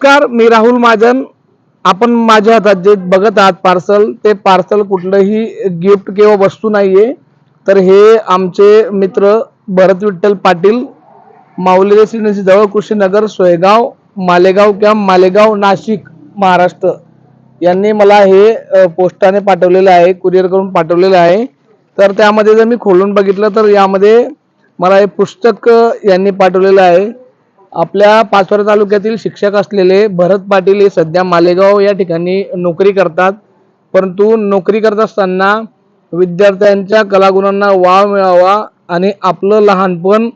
नमस्कार, मी राहुल महाजन. आपण माझ्या हातात जे बघत आहात पार्सल, ते पार्सल कुठलंही गिफ्ट किंवा वस्तू नाहीये. तर हे आमचे मित्र भरत विठ्ठल पाटील, माऊली रेसिडेन्सी जवळ, कृषीनगर, सोयगाव, मालेगाव कॅम्प, मालेगाव, नाशिक, महाराष्ट्र यांनी मला हे पोस्टाने पाठवलेलं आहे, कुरिअर करून पाठवलेलं आहे. तर त्यामध्ये जर मी खोलून बघितलं तर यामध्ये मला हे पुस्तक यांनी पाठवलेलं आहे. आपल्या पाचोरा तालुक्यातील शिक्षक असलेले भरत पाटील हे सध्या मालेगाव या ठिकाणी नोकरी करतात. परंतु नोकरी करत असताना विद्यार्थ्यांच्या कलागुणांना वाव मिळावा आणि आपलं लहानपण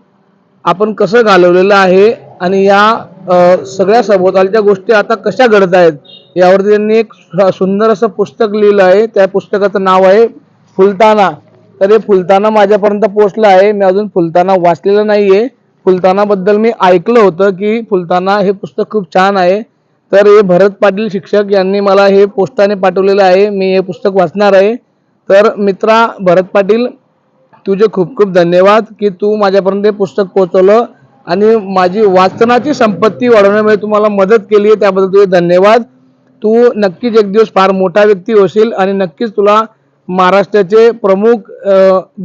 आपण कसं घालवलेलं आहे आणि या सगळ्या सभोवतालच्या गोष्टी आता कशा घडत आहेत यावरती त्यांनी एक सुंदर असं पुस्तक लिहिलं आहे. त्या पुस्तकाचं नाव आहे फुलताना. तर हे फुलताना माझ्यापर्यंत पोहोचलं आहे. मी अजून फुलताना वाचलेलं नाहीये. फुलताना बद्दल मी ऐकलं होतं की फुलताना हे पुस्तक खूप छान आहे. तर हे भरत पाटील शिक्षक यांनी मला हे पोस्टाने पाठवलेलं आहे. मी हे पुस्तक वाचणार आहे. तर मित्रा भरत पाटील, तुझे खूप खूप धन्यवाद की तू माझ्यापर्यंत हे पुस्तक पोहोचवलं आणि माझी वाचनाची संपत्ती वाढवण्यामध्ये तुम्हाला मदत केली आहे, त्याबद्दल तुझे धन्यवाद. तू नक्कीच एक दिवस फार मोठा व्यक्ती होशील आणि नक्कीच तुला महाराष्ट्राचे प्रमुख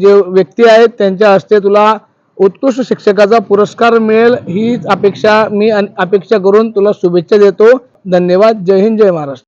जे व्यक्ती आहेत त्यांच्या हस्ते तुला उत्कृष्ट शिक्षकाचा पुरस्कार मिळेल ही अपेक्षा मी अपेक्षा करून तुला शुभेच्छा देतो. धन्यवाद. जय हिंद, जय महाराष्ट्र.